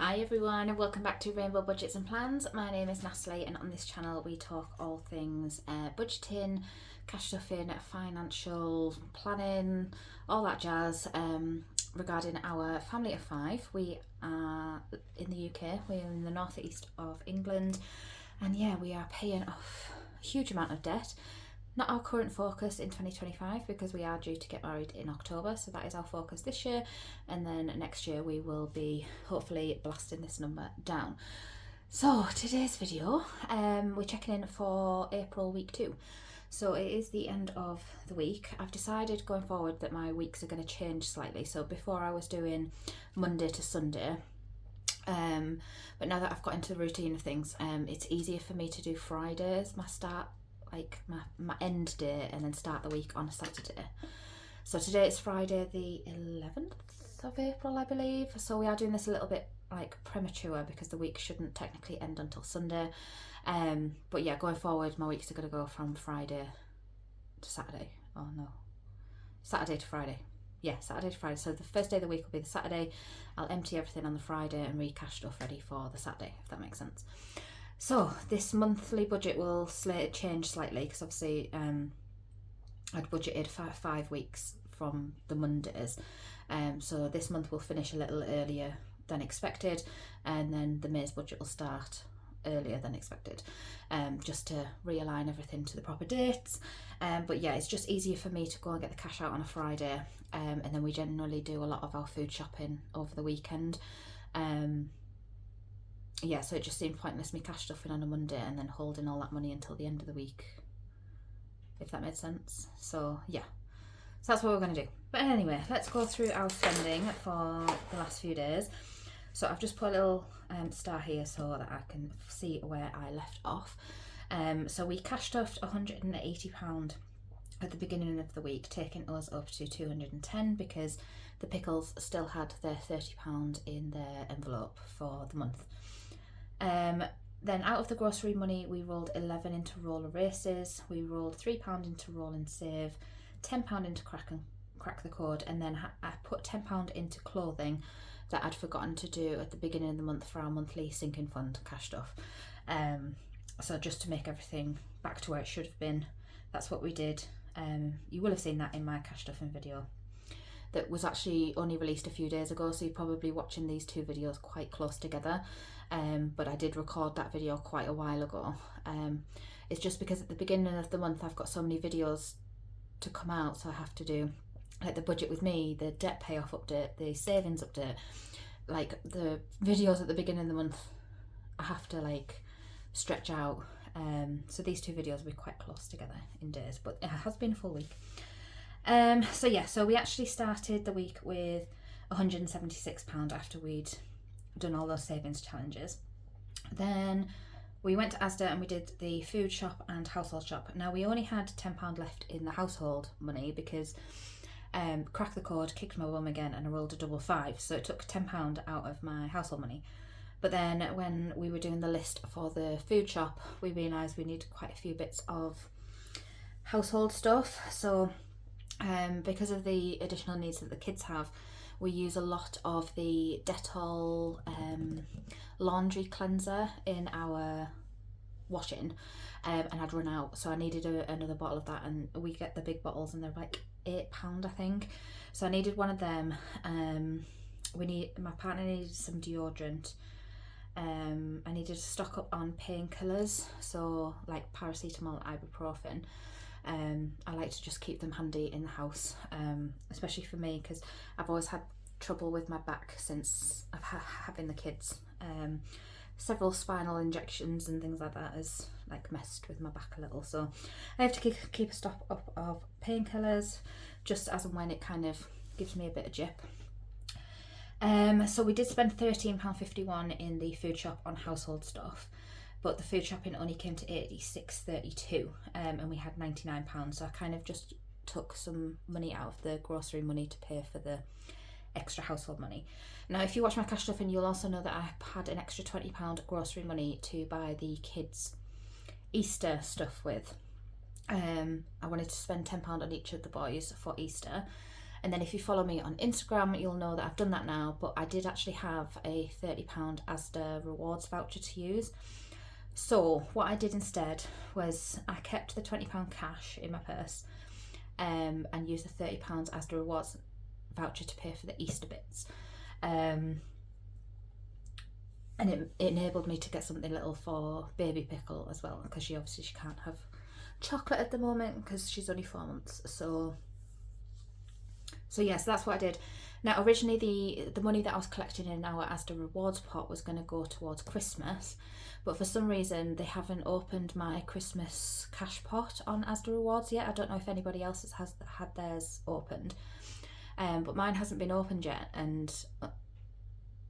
Hi everyone and welcome back to Rainbow Budgets and Plans. My name is Natalie and on this channel we talk all things budgeting, cash stuffing, financial planning, all that jazz regarding our family of five. We are in the UK, we're in the northeast of England, and yeah, we are paying off a huge amount of debt. Not our current focus in 2025 because we are due to get married in October, so that is our focus this year, and then next year we will be hopefully blasting this number down. So today's video, we're checking in for April week 2. So it is the end of the week. I've decided going forward that my weeks are going to change slightly. So before I was doing Monday to Sunday, but now that I've got into the routine of things, it's easier for me to do Fridays, my end day, and then start the week on a Saturday. So today it's Friday the 11th of April, I believe. So we are doing this a little bit premature because the week shouldn't technically end until Sunday. But yeah, going forward my weeks are going to go from Friday to Saturday. Oh no, Saturday to Friday. Yeah, Saturday to Friday. So the first day of the week will be the Saturday. I'll empty everything on the Friday and recash stuff ready for the Saturday, if that makes sense. So this monthly budget will change slightly because obviously I'd budgeted 5 weeks from the Mondays. So this month will finish a little earlier than expected, and then the May's budget will start earlier than expected, just to realign everything to the proper dates. But yeah, it's just easier for me to go and get the cash out on a Friday, and then we generally do a lot of our food shopping over the weekend. Yeah, so it just seemed pointless me cash stuffing on a Monday and then holding all that money until the end of the week, if that made sense. So yeah, so that's what we're going to do. But anyway, let's go through our spending for the last few days. So I've just put a little star here so that I can see where I left off. So we cash stuffed £180 at the beginning of the week, taking us up to 210 because the pickles still had their £30 in their envelope for the month. Then out of the grocery money we rolled 11 into roller races, we rolled £3 into roll and save, £10 into crack the code, and then I put £10 into clothing that I'd forgotten to do at the beginning of the month for our monthly sinking fund cash stuff. So just to make everything back to where it should have been, that's what we did. You will have seen that in my cash stuffing video that was actually only released a few days ago, so you're probably watching these two videos quite close together. But I did record that video quite a while ago. It's just because at the beginning of the month I've got so many videos to come out, so I have to do like the budget with me, the debt payoff update, the savings update, like the videos at the beginning of the month I have to stretch out. So these two videos will be quite close together in days, but it has been a full week. So we actually started the week with £176 after we'd done all those savings challenges. Then we went to Asda and we did the food shop and household shop. Now we only had £10 left in the household money because crack the code, kicked my bum again, and I rolled a double 5, so it took £10 out of my household money. But then when we were doing the list for the food shop, we realised we needed quite a few bits of household stuff. So because of the additional needs that the kids have, we use a lot of the Dettol laundry cleanser in our washing, and I'd run out, so I needed another bottle of that, and we get the big bottles and they're like £8 I think, so I needed one of them. My partner needed some deodorant. I needed to stock up on painkillers, so like paracetamol, ibuprofen. I like to just keep them handy in the house, especially for me because I've always had trouble with my back since I've having the kids. Several spinal injections and things like that has messed with my back a little, so I have to keep a stock up of painkillers just as and when it kind of gives me a bit of jip. So we did spend £13.51 in the food shop on household stuff, but the food shopping only came to £86.32, and we had £99, so I kind of just took some money out of the grocery money to pay for the extra household money. Now if you watch my cash stuffing, you'll also know that I had an extra £20 grocery money to buy the kids Easter stuff with. I wanted to spend £10 on each of the boys for Easter, And then if you follow me on Instagram, you'll know that I've done that now, but I did actually have a £30 Asda rewards voucher to use. So what I did instead was I kept the £20 cash in my purse and used the £30 Asda rewards voucher to pay for the Easter bits. And it enabled me to get something little for baby Pickle as well, because she can't have chocolate at the moment because she's only 4 months. So yes, that's what I did. Now originally the money that I was collecting in our Asda rewards pot was going to go towards Christmas, but for some reason they haven't opened my Christmas cash pot on Asda rewards yet. I don't know if anybody else has had theirs opened, but mine hasn't been opened yet, and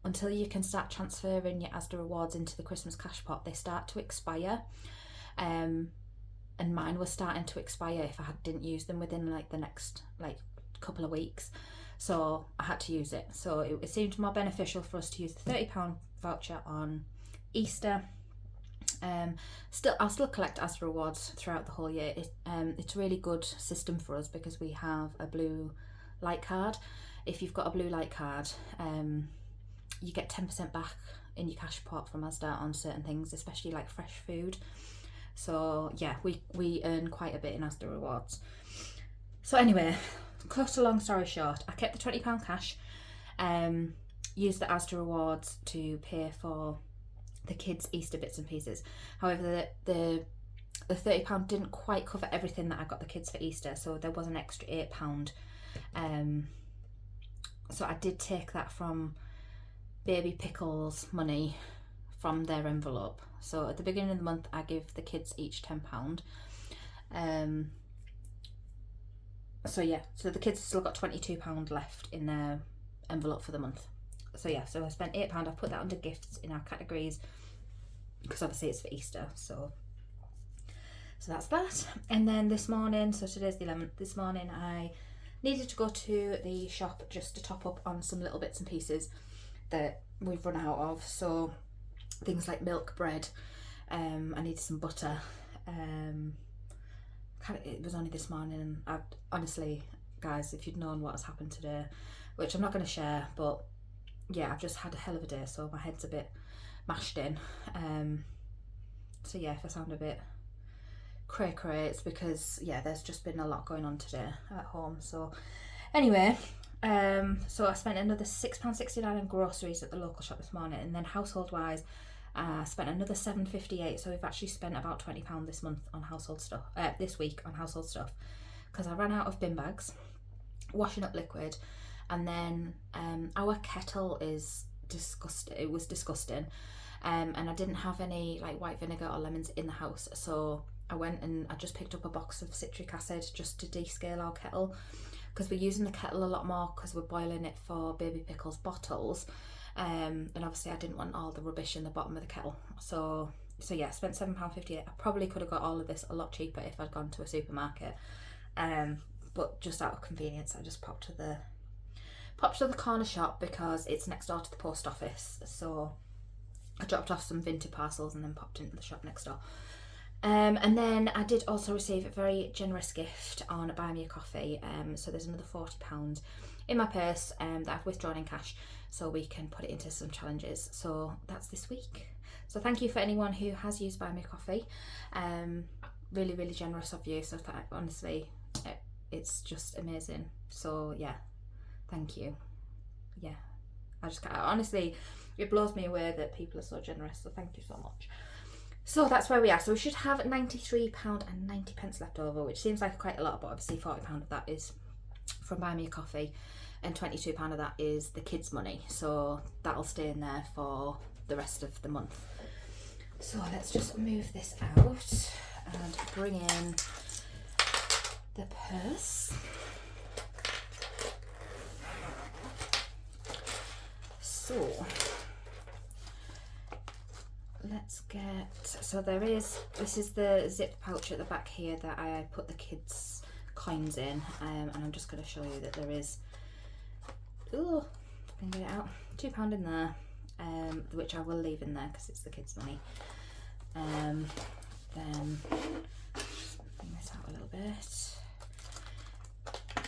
until you can start transferring your Asda rewards into the Christmas cash pot, they start to expire. And mine was starting to expire if I didn't use them within like the next couple of weeks, so I had to use it. So it seemed more beneficial for us to use the £30 voucher on Easter. I'll still collect Asda rewards throughout the whole year. It's a really good system for us because we have a blue light card. If you've got a blue light card, you get 10% back in your cash pot from Asda on certain things, especially like fresh food. So yeah, we earn quite a bit in Asda rewards. So anyway, cut a long story short, I kept the £20 cash, used the Asda rewards to pay for the kids' Easter bits and pieces. However, the £30 didn't quite cover everything that I got the kids for Easter, so there was an extra £8. So I did take that from baby Pickle's money from their envelope. So at the beginning of the month I give the kids each £10. So yeah, so the kids still got £22 left in their envelope for the month. So yeah, so I spent £8. I put that under gifts in our categories because obviously it's for Easter. So that's that. And then this morning, so today's the 11th, this morning I needed to go to the shop just to top up on some little bits and pieces that we've run out of. So things like milk, bread, I needed some butter. It was only this morning, and I honestly, guys, if you'd known what has happened today, which I'm not going to share, but yeah, I've just had a hell of a day, so my head's a bit mashed in. So yeah, if I sound a bit cray, it's because yeah, there's just been a lot going on today at home. So anyway, so I spent another £6.69 on groceries at the local shop this morning, and then household wise I spent another £7.58. So we've actually spent about £20 this month on household stuff, this week on household stuff, because I ran out of bin bags, washing up liquid, and then our kettle is disgusting. It was disgusting, and I didn't have any like white vinegar or lemons in the house, so I went and I just picked up a box of citric acid just to descale our kettle, because we're using the kettle a lot more because we're boiling it for baby Pickle's bottles. And obviously I didn't want all the rubbish in the bottom of the kettle. So yeah, I spent £7.58. I probably could have got all of this a lot cheaper if I'd gone to a supermarket. But just out of convenience, I just popped to the corner shop because it's next door to the post office. So I dropped off some vintage parcels and then popped into the shop next door. And then I did also receive a very generous gift on Buy Me a Coffee. So there's another £40 in my purse that I've withdrawn in cash, so we can put it into some challenges. So that's this week. So thank you for anyone who has used Buy Me a Coffee. Really, really generous of you. So honestly, it's just amazing. So yeah, thank you. Yeah, honestly, it blows me away that people are so generous. So thank you so much. So that's where we are. So we should have £93.90 left over, which seems like quite a lot, but obviously £40 of that is from Buy Me a Coffee, and £22 of that is the kids' money. So that'll stay in there for the rest of the month. So let's just move this out and bring in the purse. So let's get, this is the zip pouch at the back here that I put the kids' coins in, and I'm just going to show you that there is, oh, I can get it out, £2 in there, which I will leave in there because it's the kids' money. Then just bring this out a little bit.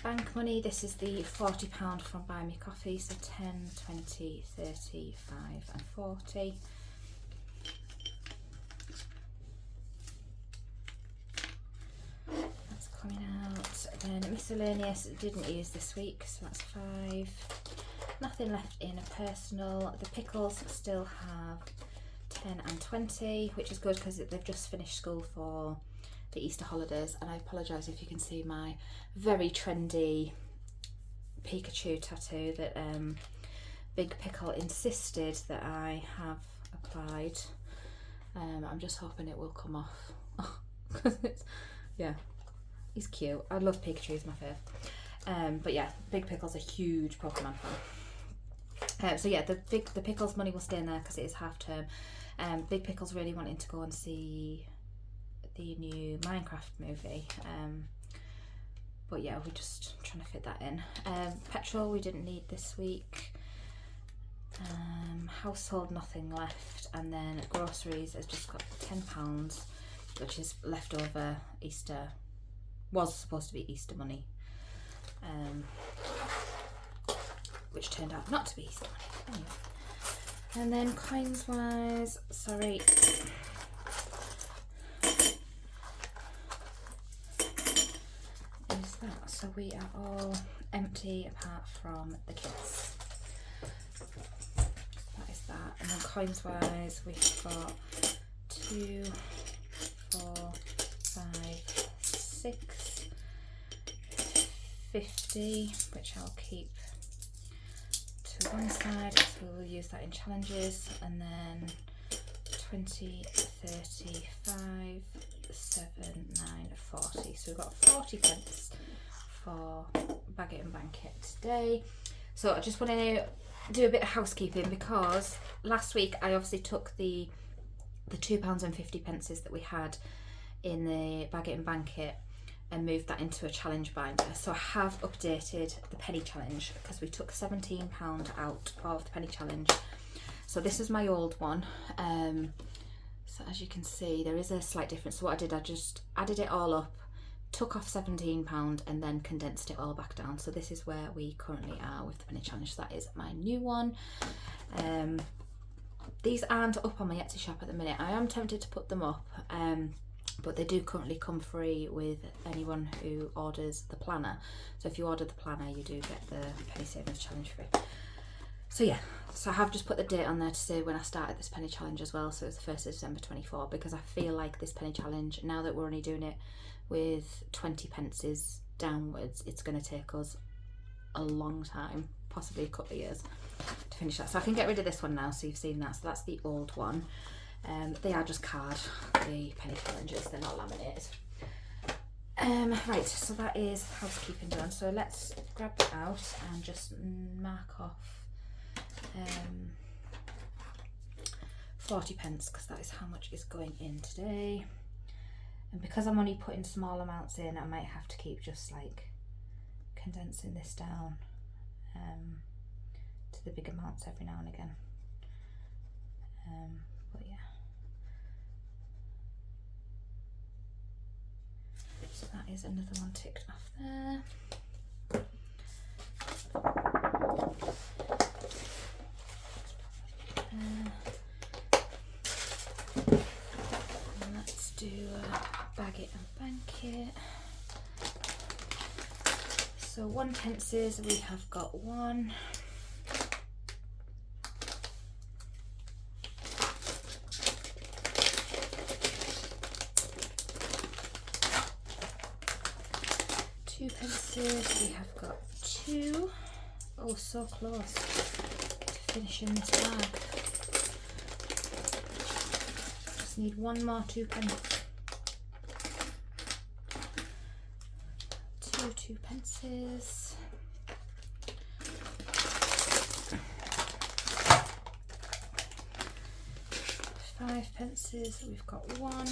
bank money. This is the £40 from Buy Me Coffee, so 10, 20, 30, 5 and 40. That's coming out. Then miscellaneous, didn't use this week, so that's 5. Nothing left in a personal. The pickles still have 10 and 20, which is good because they've just finished school for the Easter holidays. And I apologise if you can see my very trendy Pikachu tattoo that Big Pickle insisted that I have applied. I'm just hoping it will come off because it's, yeah, he's cute. I love Pikachu, he's my fave. But yeah, Big Pickle's a huge Pokemon fan. So yeah, the Pickles money will stay in there because it is half term. Big Pickle's really wanting to go and see the new Minecraft movie. But yeah, we're just trying to fit that in. Petrol we didn't need this week. Household nothing left, and then groceries has just got £10, which is leftover Easter, was supposed to be Easter money, which turned out not to be Easter money. Anyway. And then coins wise, sorry, is that, so we are all empty apart from the kids. That is that. And then coins wise, we've got 2, 4, 5, 6, 50, which I'll keep to one side, so we'll use that in challenges, and then 20, 30, 5, 7, 9, 40. So we've got 40 pence for Bag It and Bank It today. So I just want to do a bit of housekeeping because last week I obviously took the £2.50 that we had in the Bag It and Bank It and moved that into a challenge binder. So I have updated the penny challenge because we took £17 out of the penny challenge. So this is my old one. So as you can see, there is a slight difference. So what I did, I just added it all up, took off £17 and then condensed it all back down. So this is where we currently are with the penny challenge. So that is my new one. These aren't up on my Etsy shop at the minute. I am tempted to put them up, but they do currently come free with anyone who orders the planner. So if you order the planner, you do get the penny savings challenge free. So yeah, so I have just put the date on there to say when I started this penny challenge as well. So it's the 1st of December 24, because I feel like this penny challenge, now that we're only doing it with 20 pences downwards, it's going to take us a long time, possibly a couple of years to finish that. So I can get rid of this one now, so you've seen that. So that's the old one. They are just card, the penny challenges, they're not laminated. Right, so that is housekeeping done. So let's grab that out and just mark off 40 pence, because that is how much is going in today. And because I'm only putting small amounts in, I might have to keep just like condensing this down to the big amounts every now and again. But yeah. So that is another one ticked off there. And let's do Bag It and Bank It. So 1 pences, we have got 1. £2, we have got 2. Oh, so close to finishing this bag. Just need 1 more 2 pence. 2 2 pences. £5 pences, we've got 1.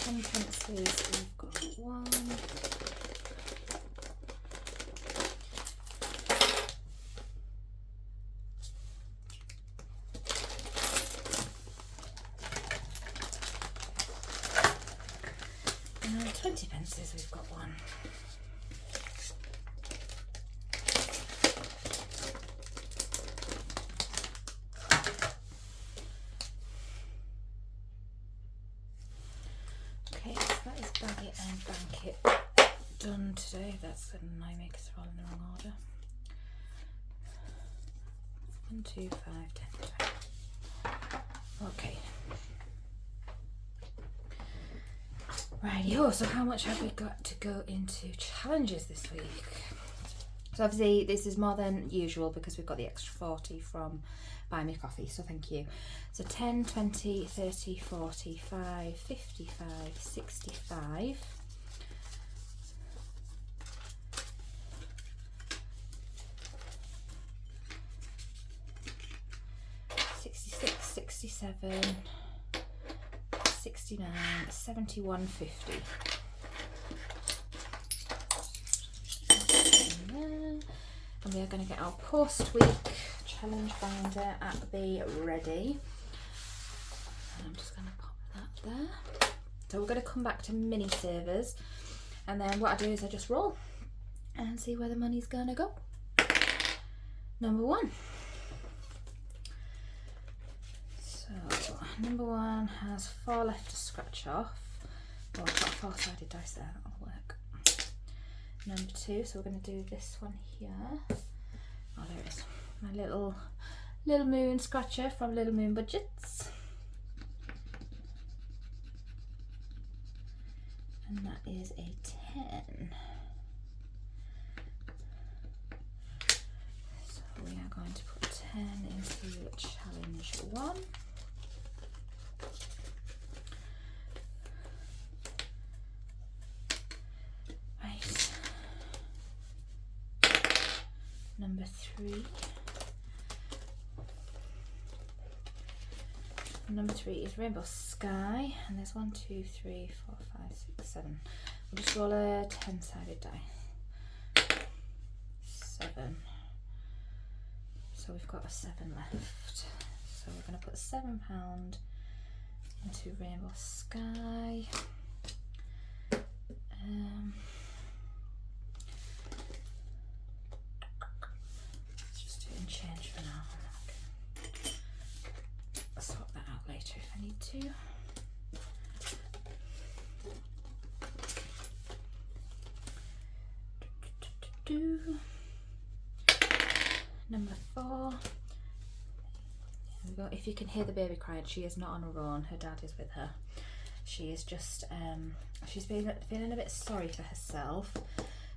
£10, we've got 1. one. And 20 pences, we've got one. Bag it and bank it done today. That's good, and I make us all in the wrong order. 1, 2, 5, 10, 20. Okay. Rightio, so how much have we got to go into challenges this week? So obviously this is more than usual because we've got the extra 40 from Buy Me Coffee, so thank you. So 10, 20, 30, 45, 55, 65. 66, 67, 69, 71, 50. And we are going to get our post-week challenge binder at the ready. And I'm just going to pop that there. So we're going to come back to mini savers, and then what I do is I just roll and see where the money's going to go. Number 1. So number 1 has 4 left to scratch off. Oh, I've got a 4-sided dice there, that'll work. Number 2, so we're going to do this one here. Oh, there it is. My little moon scratcher from Little Moon Budgets. And that is a 10. So we are going to put 10 into challenge 1. Right. Number 3. Number 3 is Rainbow Sky, and there's 1, 2, 3, 4, 5, 6, 7. We'll just roll a 10-sided die. 7. So we've got a 7 left. So we're going to put £7 into Rainbow Sky. Let's just do it in change for now. I'll sort that out later if I need to. Number 4. Here we go. If you can hear the baby crying, she is not on her own. Her dad is with her. She is just, she's been feeling a bit sorry for herself.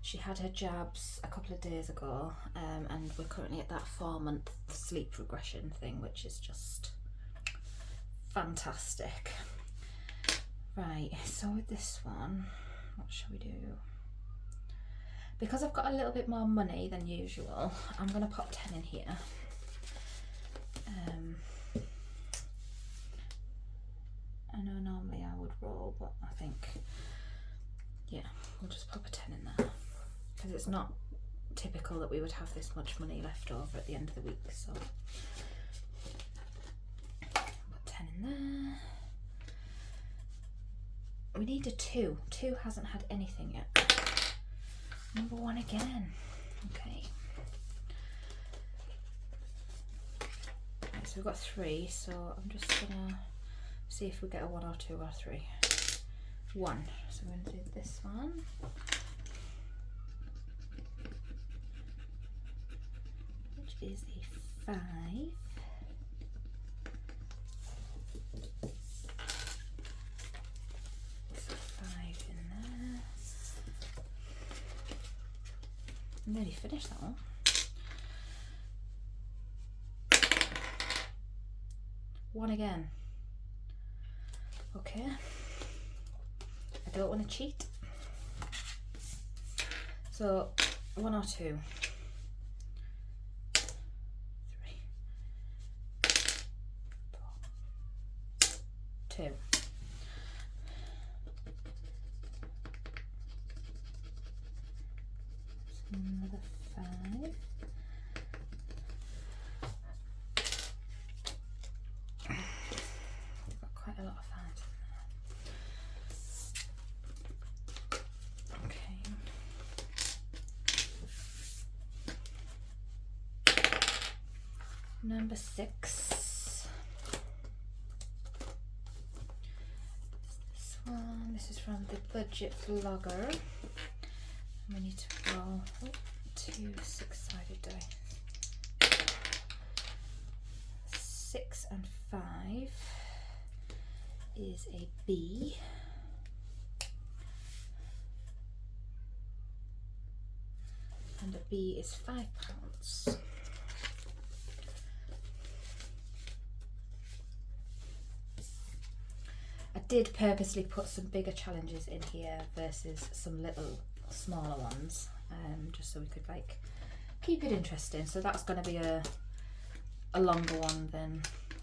She had her jabs a couple of days ago, and we're currently at that 4-month sleep regression thing, which is just fantastic. Right, so with this one, what shall we do? Because I've got a little bit more money than usual, I'm going to pop 10 in here. I know normally I would roll, but I think, yeah, we'll just pop a 10 in there. Because it's not typical that we would have this much money left over at the end of the week, so put 10 in there. We need a 2. 2 hasn't had anything yet. Number 1 again. Okay. Right, so we've got 3, so I'm just gonna see if we get a 1 or 2 or 3. 1. So we're gonna do this one. Which is a 5. So 5 in there. Nearly finished that one. 1 again. Okay. I don't want to cheat. So 1 or 2. 3, 4, 2. Number 6. This one. This is from the Budget Vlogger. We need to roll 2 6-sided dice. 6 and 5 is a B. And a B is £5. I did purposely put some bigger challenges in here versus some little smaller ones, just so we could like keep it interesting. So that's going to be a longer one than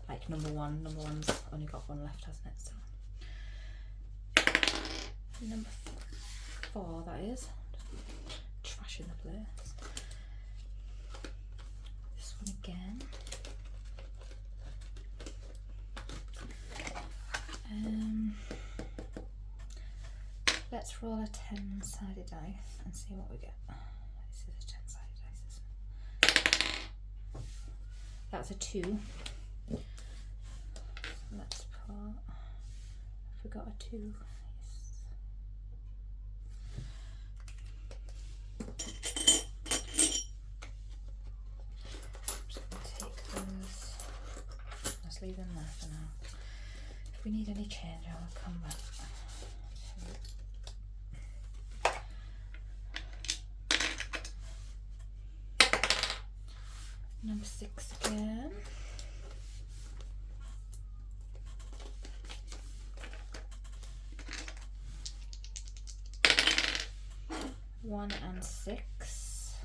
like number 1. Number 1's only got one left, hasn't it? So number 4, that is. Trashing the place. This one again. Let's roll a 10-sided dice and see what we get. This is a 10-sided dice, isn't it? That's a 2. So let's put, have we got a 2? Leave them there for now. If we need any change, I will come back. Number 6 again. 1 and 6,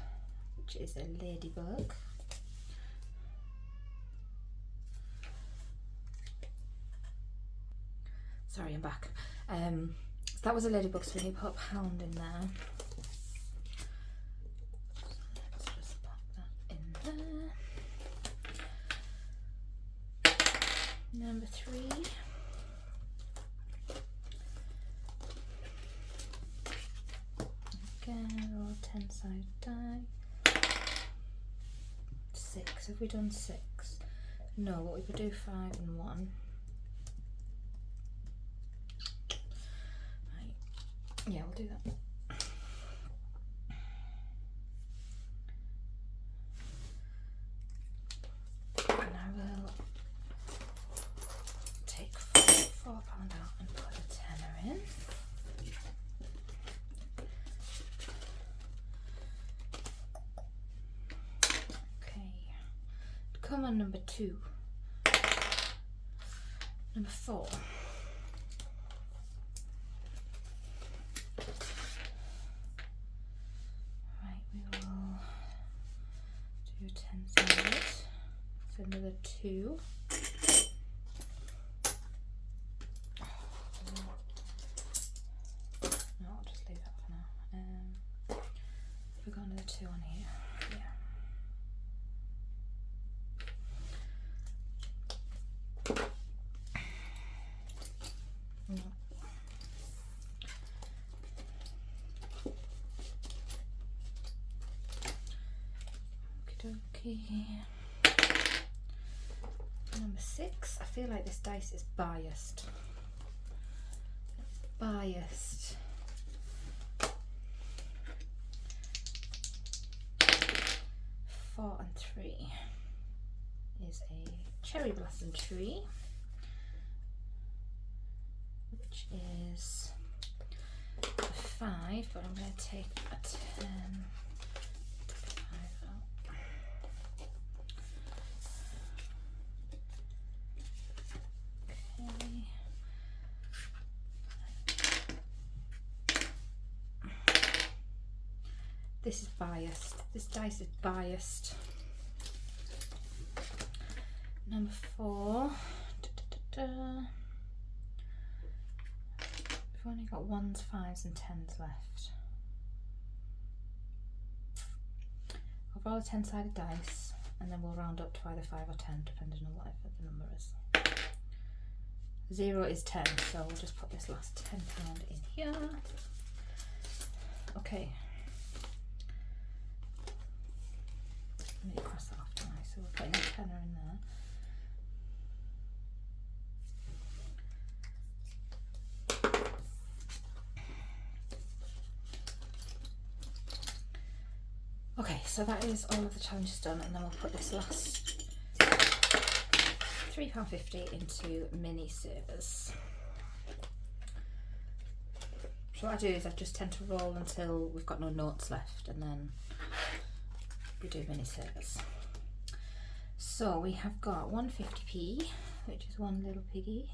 which is a ladybug. Sorry, I'm back. So that was a ladybug, so we need to put a pound in there. So let's just pop that in there. Number 3. Again, roll 10-sided die. 6. Have we done 6? No, what we could do 5 and 1. Yeah, we'll do that. And I will take £4 out and put a tenner in. Okay, come on, number 2. Number 4. Do 10-sided, so another 2. No, I'll just leave that for now. We've got another 2 on here. Yeah. No. Okay. Number 6. I feel like this dice is biased. Biased. 4 and 3 is a cherry blossom tree, which is a 5, but I'm going to take a 10. This is biased. This dice is biased. Number 4. We've only got 1s, 5s and 10s left. I'll roll a 10-sided dice and then we'll round up to either 5 or 10 depending on whatever the number is. 0 is 10, so we'll just put this last £10 in here. Okay. I need to cross that off, don't I? So we're putting a tenner in Okay, so that is all of the challenges done, and then we'll put this last £3.50 into mini savers. So what I do is I just tend to roll until we've got no notes left, and then we do mini savers. So we have got 150p, which is one little piggy.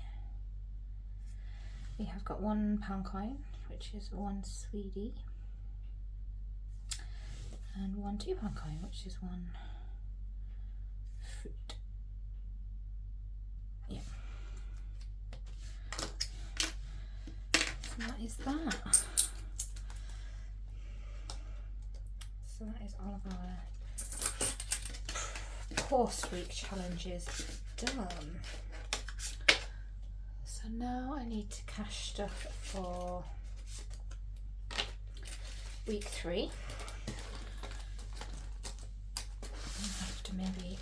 We have got £1 coin, which is one sweetie, and one £2 coin, which is one fruit. Yeah. So that is that. So that is all of our post-week challenges done. So now I need to cash stuff for week 3. I have to maybe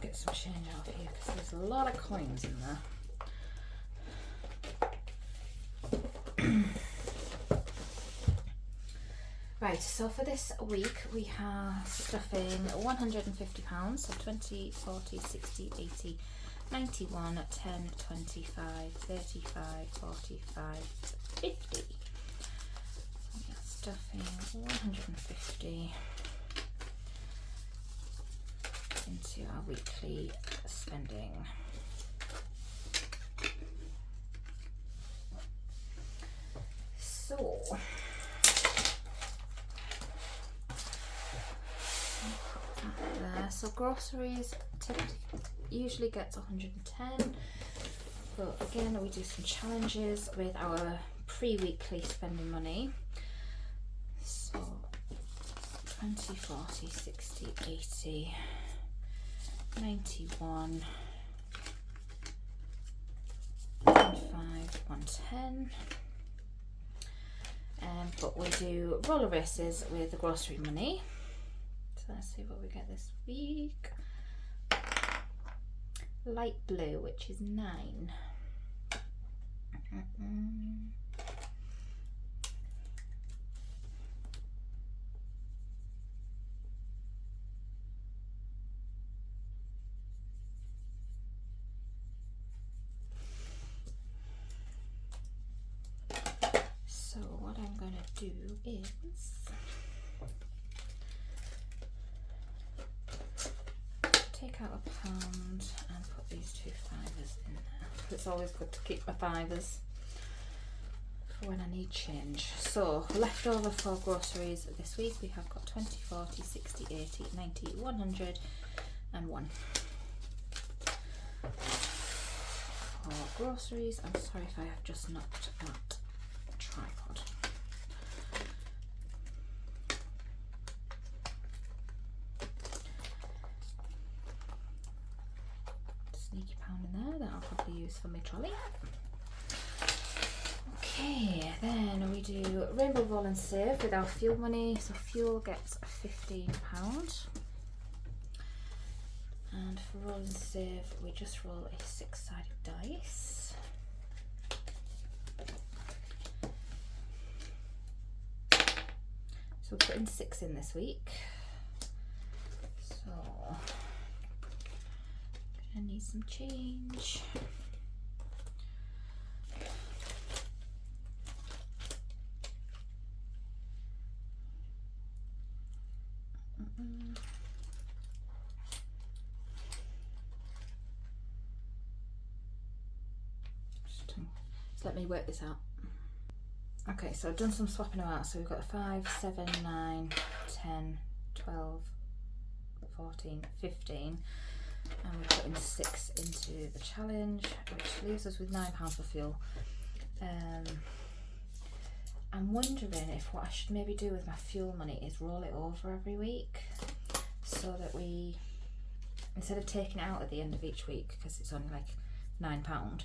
get some change out of here because there's a lot of coins in there. Right, so for this week we are stuffing £150, so 20, 40, 60, 80, 91, 10, 25, 35, 45, 50. So we are stuffing 150 into our weekly spending. So there. So groceries usually gets 110, but again we do some challenges with our pre-weekly spending money. So 20, 40, 60, 80, 91, 105, 110. But we do roller races with the grocery money. So let's see what we get this week. Light blue, which is 9. So what I'm going to do is take out a pound and put these 2 fivers in there. It's always good to keep my fivers for when I need change. So leftover for groceries this week we have got 20, 40, 60, 80, 90, 100 and 1. For groceries, I'm sorry if I have just knocked that tripod. Sneaky pound in there that I'll probably use for my trolley. Okay, then we do rainbow roll and save with our fuel money. So fuel gets £15. And for roll and save, we just roll a 6-sided dice. So we're putting 6 in this week. So gonna need some change. Just let me work this out. Okay, so I've done some swapping them out. So we've got 5, 7, 9, 10, 12, 14, 15. And we're putting 6 into the challenge, which leaves us with £9 for fuel. I'm wondering if what I should maybe do with my fuel money is roll it over every week, so that we, instead of taking it out at the end of each week, because it's only like £9,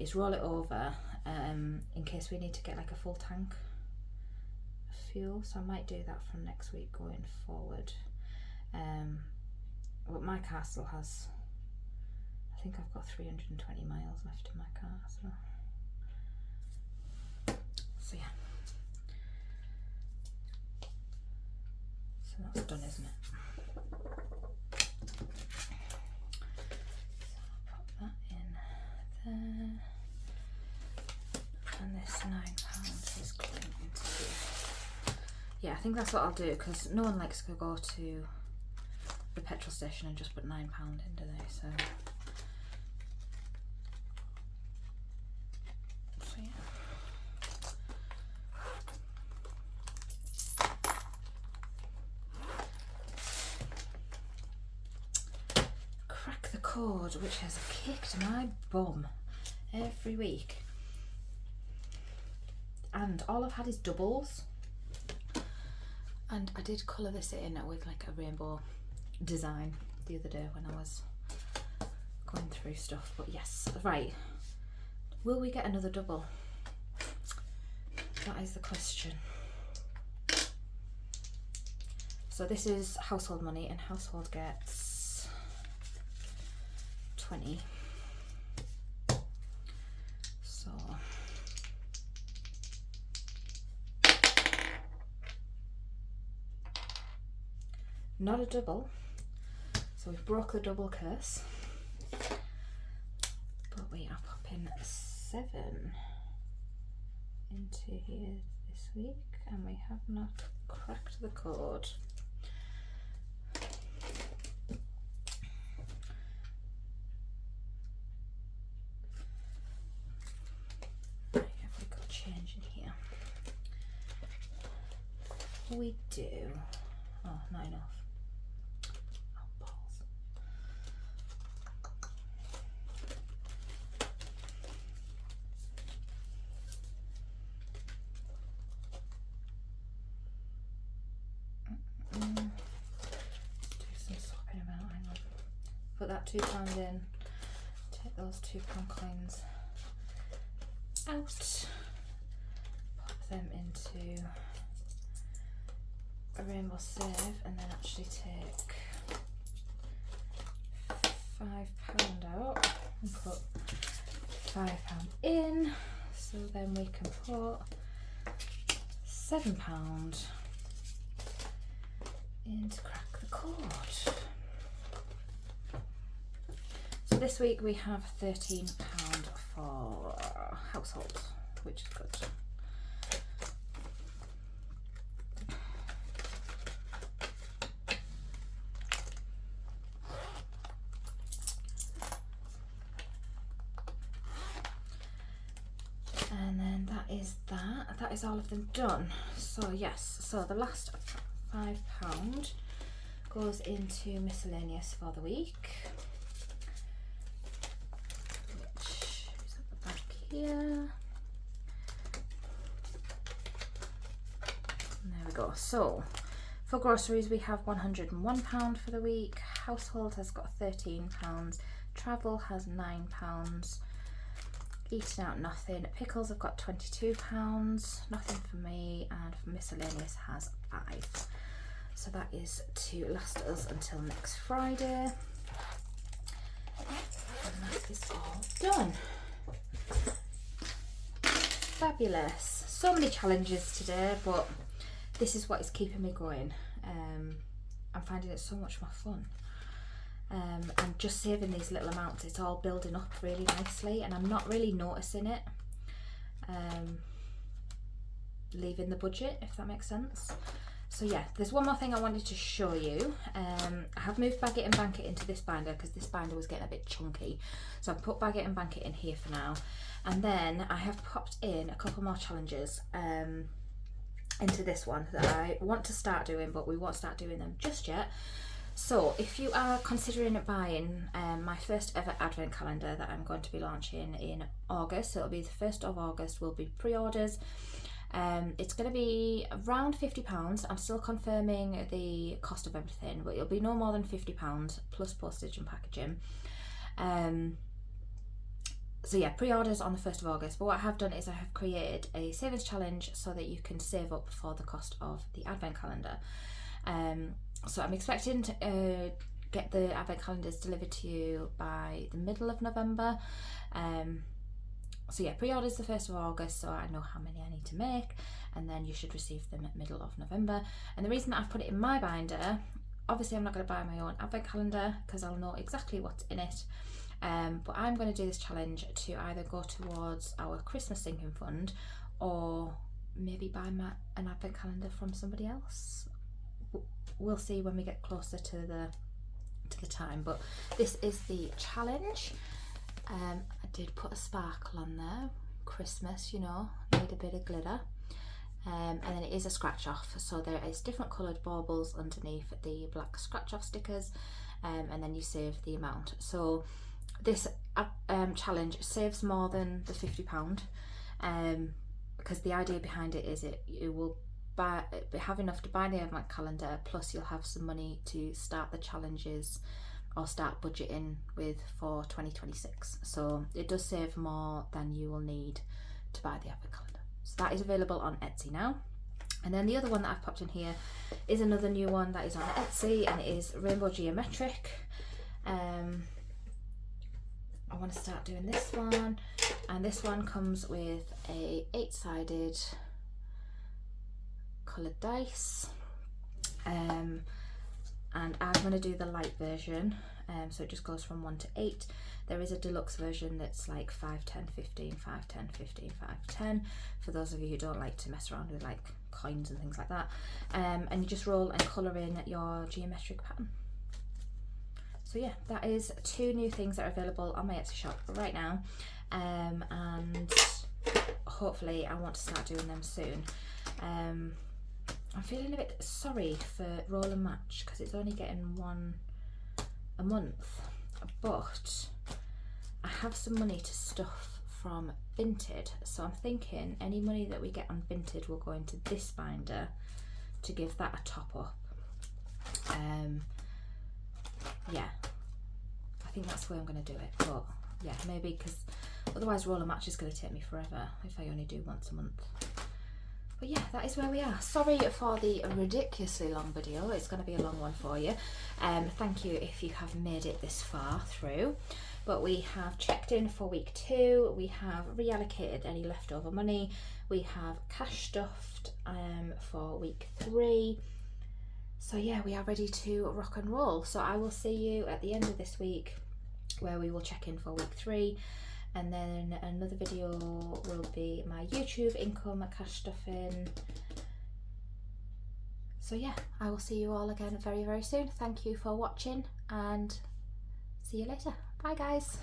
is roll it over in case we need to get like a full tank of fuel. So I might do that from next week going forward. But my car still has, I think I've got 320 miles left in my car, so yeah. So So that's done, isn't it? So I'll pop that in there. And this £9 is going into here. Yeah, I think that's what I'll do, because no one likes to go to the petrol station and just put £9 in, do they? So yeah. Crack the code, which has kicked my bum every week. And all I've had is doubles. And I did colour this in with like a rainbow design the other day when I was going through stuff. But yes, right. Will we get another double? That is the question. So this is household money, and household gets 20. So not a double, so we've broke the double curse, but we are popping 7 into here this week, and we have not cracked the code. Have we got change in here? We do. Oh, not enough. Put that £2 in, take those £2 coins out, pop them into a rainbow save, and then actually take £5 out and put £5 in, so then we can put £7 in to crack the code. This week we have £13 for household, which is good. And then that is that. That is all of them done. So yes, so the last £5 goes into miscellaneous for the week. Here. There we go. So for groceries we have £101 for the week, household has got £13, travel has £9, eating out nothing, pickles have got £22, nothing for me, and for miscellaneous has 5. So that is to last us until next Friday, and that is all done. Fabulous. So many challenges today, but this is what is keeping me going. I'm finding it so much more fun. And just saving these little amounts, it's all building up really nicely, and I'm not really noticing it leaving the budget, if that makes sense. So yeah, there's one more thing I wanted to show you. I have moved Bag It and Bank It into this binder because this binder was getting a bit chunky. So I've put Bag It and Bank It in here for now. And then I have popped in a couple more challenges into this one that I want to start doing, but we won't start doing them just yet. So if you are considering buying my first ever advent calendar that I'm going to be launching in August, so it'll be the 1st of August, will be pre-orders. It's going to be around £50. I'm still confirming the cost of everything, but it'll be no more than £50 plus postage and packaging. So yeah, pre-orders on the 1st of August, but what I have done is I have created a savings challenge so that you can save up for the cost of the advent calendar. So I'm expecting to get the advent calendars delivered to you by the middle of November. So yeah, pre-orders the 1st of August, so I know how many I need to make, and then you should receive them at middle of November. And the reason that I've put it in my binder, obviously I'm not going to buy my own advent calendar because I'll know exactly what's in it. But I'm going to do this challenge to either go towards our Christmas sinking fund, or maybe buy an advent calendar from somebody else. We'll see when we get closer to the time. But this is the challenge. I did put a sparkle on there. Christmas, you know, need a bit of glitter. And then it is a scratch off, so there is different coloured baubles underneath the black scratch off stickers, and then you save the amount. So this challenge saves more than the £50, because the idea behind it is you will have enough to buy the advent calendar, plus you'll have some money to start the challenges or start budgeting with for 2026. So it does save more than you will need to buy the advent calendar. So that is available on Etsy now. And then the other one that I've popped in here is another new one that is on Etsy, and it is Rainbow Geometric. I want to start doing this one, and this one comes with a 8-sided coloured dice, and I'm going to do the light version, so it just goes from 1 to 8. There is a deluxe version that's like 5, 10, 15, 5, 10, 15, 5, 10, for those of you who don't like to mess around with like coins and things like that. And you just roll and colour in your geometric pattern. So yeah, that is 2 new things that are available on my Etsy shop right now, and hopefully I want to start doing them soon. I'm feeling a bit sorry for Roll and Match because it's only getting one a month, but I have some money to stuff from Vinted, so I'm thinking any money that we get on Vinted will go into this binder to give that a top up. Yeah, I think that's the way I'm going to do it, but yeah, maybe, because otherwise Roll and Match is going to take me forever if I only do once a month. But yeah, that is where we are. Sorry for the ridiculously long video. It's going to be a long one for you. Thank you if you have made it this far through. But we have checked in for week 2. We have reallocated any leftover money. We have cash stuffed for week 3. So yeah, we are ready to rock and roll. So I will see you at the end of this week, where we will check in for week 3. And then another video will be my YouTube income, cash stuffing. So yeah, I will see you all again very, very soon. Thank you for watching, and see you later. Bye guys.